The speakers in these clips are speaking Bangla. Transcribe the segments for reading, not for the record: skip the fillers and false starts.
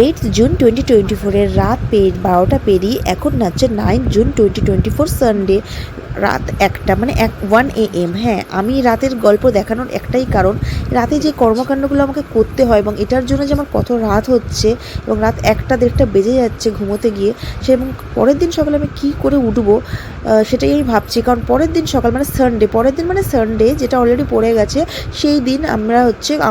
8 জুন 2024 রাত 12টা পেরিয়ে এখন নাচছে 9 জুন 2024 সানডে রাত 1টা মানে 1 AM। হ্যাঁ, আমি রাতের গল্প দেখানোর একটাই কারণ, রাতে যে কর্মকাণ্ডগুলো আমাকে করতে হয় এবং এটার জন্য যে আমার কত রাত হচ্ছে এবং রাত 1টা-1:30 বেজে যাচ্ছে ঘুমোতে গিয়ে, সে এবং পরের দিন সকালে আমি কী করে উঠবো সেটাই আমি ভাবছি। কারণ পরের দিন সকাল মানে সানডে, পরের দিন মানে সানডে যেটা অলরেডি পড়ে গেছে, সেই দিন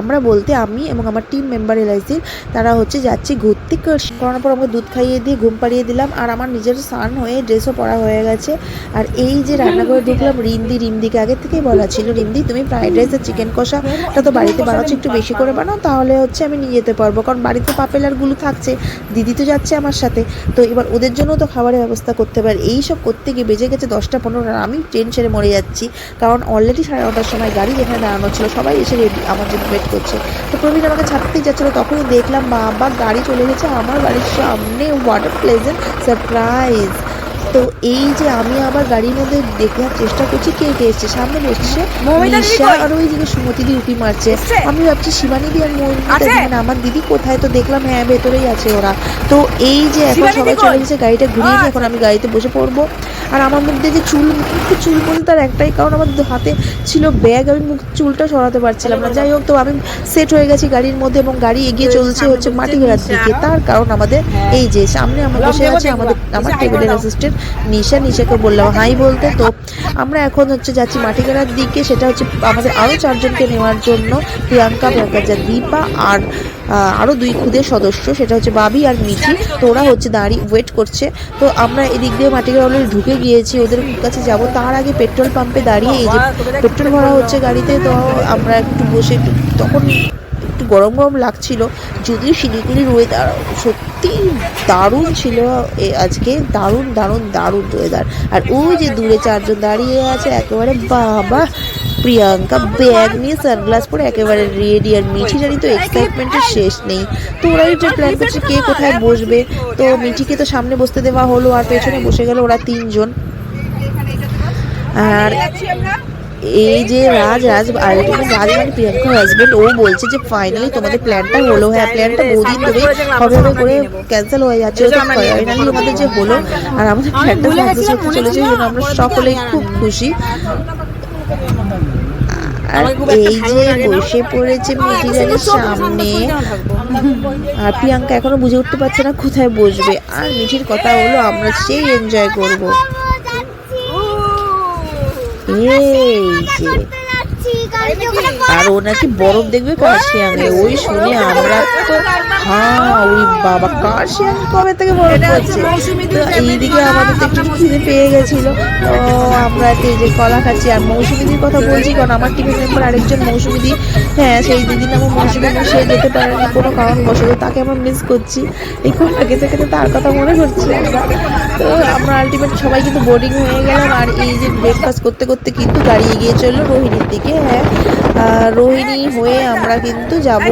আমরা বলতে আমি এবং আমার টিম মেম্বার এলআইসির তারা যাচ্ছি ঘুরতে। করানোর পর আমাকে দুধ খাইয়ে দিয়ে ঘুম পাড়িয়ে দিলাম, আর আমার নিজের স্নান হয়ে ড্রেসও পরা হয়ে গেছে। আর এই যে রান্নাঘরে ঢুকলাম, রিমদিকে আগে থেকেই বলা ছিল, রিমদি তুমি ফ্রাইড রাইস আর চিকেন কষাটা তো বাড়িতে বানাচ্ছি, একটু বেশি করে বানাও, তাহলে আমি নিয়ে যেতে পারবো। কারণ বাড়িতে পাপেলারগুলো থাকছে, দিদি তো যাচ্ছে আমার সাথে, তো এবার ওদের জন্য তো খাবারের ব্যবস্থা করতে পারে। এই সব করতে গিয়ে বেজে গেছে 10টা 15, আর আমি টেনশনে মরে যাচ্ছি। কারণ অলরেডি 9:30টার সময় গাড়ি যেখানে দাঁড়ানো ছিল সবাই এসে রেডি আমার জন্য ওয়েট করছে। তো প্রবীণ আমাকে ছাড়তেই যাচ্ছিলো, তখনই দেখলাম বাবা গাড়ি চলে গেছে আমার বাড়ির সামনে। What a pleasant surprise! তো এই যে আমি আবার গাড়ির মধ্যে দেখার চেষ্টা করছি কে কে এসছে। সামনে বসছে নিশা, আর ওই দিকে সুমতিদি উঁকি মারছে। আমি ভাবছি শিবানীদি আর মৌমিতা, মানে আমার দিদি কোথায়? তো দেখলাম হ্যাঁ ভেতরেই আছে ওরা। তো এই যে এখন সবাই চলে গেছে, গাড়িটা ঘুরিয়ে নিয়ে এখন আমি গাড়িতে বসে পড়বো। আর আমার মধ্যে যে চুল বলতে তার একটাই কারণ, আমার হাতে ছিল ব্যাগ, আমি চুলটা সরাতে পারছিলাম না। যাই হোক, তো আমি সেট হয়ে গেছি গাড়ির মধ্যে এবং গাড়ি এগিয়ে চলছে মাটিঘেরার দিকে। তার কারণ আমাদের এই যে সামনে আমার বসে আছে আমার টেবিলের অ্যাসিস্ট্যান্ট নিশাকে বললাম হাই বলতে। তো আমরা এখন যাচ্ছি মাটিঘেরার দিকে। সেটা আমাদের আরও 4জনকে নেওয়ার জন্য, প্রিয়াঙ্কা যা দীপা আর আরও 2 খুদের সদস্য, সেটা বাবি আর মিঠি। তো ওরা দাঁড়িয়ে ওয়েট করছে। তো আমরা এদিক দিয়ে মাটিঘেরা অলরেডি ঢুকে গিয়েছি, ওদের কাছে যাব। তার আগে পেট্রোল পাম্পে দাঁড়িয়ে এই যে পেট্রোল ভরা হচ্ছে গাড়িতে। তো আমরা একটু বসে, তখন একটু গরম লাগছিল, যদিও শিলিগুড়ির ওয়েদার সত্যি দারুণ ছিল আজকে, দারুণ দারুণ দারুণ ওয়েদার। আর ওই যে দূরে 4জন দাঁড়িয়ে আছে একেবারে, বাবা প্রিয়াঙ্কা ব্যাগ নিয়ে সানগ্লাস পরে একেবারে রেডি, আর মিঠি জানি তো এক্সাইটমেন্টের শেষ নেই। তো ওরাই যে প্ল্যান করছে কে কোথায় বসবে। তো মিঠিকে তো সামনে বসতে দেওয়া হলো, আর পেছনে বসে গেল ওরা 3জন। আর এই যে রাজ মানে প্রিয়াঙ্কার হাজবেন্ড, ও বলছে যে ফাইনালি তোমাদের প্ল্যানটা হলো। হ্যাঁ, প্ল্যানটা বহুদিন ধরে হবে করে ক্যান্সেল হয়ে যাচ্ছে, ফাইনালি আমাদের যে হলো, আর আমাদের প্ল্যানটা সাকসেস হতে চলেছে, আমরা সকলেই খুব খুশি। আর এই যে বসে পড়েছে মিঠিরানির সামনে, আর প্রিয়াঙ্কা এখনো বুঝে উঠতে পারছে না কোথায় বসবে। আর মিঠির কথা হলো আমরা সেই এনজয় করবো। এই যে আর ও নাকি বরফ দেখবে কার্শিয়াঙে, ওই শুনে আমরা তো ওই বাবা কার্শিয়াং কবে থেকে বরফ পড়ছে। তো এইদিকে আমাদের তো একটু খিদে পেয়ে গেছিল, তো আমরা এই যে কলা খাচ্ছি। আর মৌসুমিদির কথা বলছি কারণ আমার টিমের মেম্বার আরেকজন মৌসুমিদি, হ্যাঁ সেই দিদিন আমার মৌসুমিদি, সে যেতে পারেনি কোনো কারণবশত, তাকে আমরা মিস করছি। এই কলা খেতে খেতে তার কথা মনে করছি আমরা। তো আমরা আলটিমেট সবাই কিন্তু বোর্ডিং হয়ে গেলাম। আর এই যে ব্রেকফাস্ট করতে করতে কিন্তু গাড়ি এগিয়ে চললো রোহিণীর দিকে। হ্যাঁ, রোহিণী হয়ে আমরা কিন্তু যাব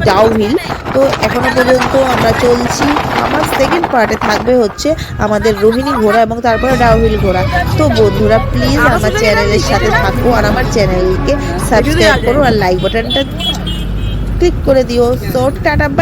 ডাউহিল। তো এখনো পর্যন্ত আমরা চলছি। আমার সেকেন্ড পার্টে থাকবে আমাদের রোহিণী ঘোরা এবং তারপরে ডাউহিল ঘোরা। তো বন্ধুরা প্লিজ আমার চ্যানেলের সাথে থাকো, আর আমার চ্যানেলকে সাবস্ক্রাইব করো, আর লাইক বাটনটা ক্লিক করে দিও। So tata bye.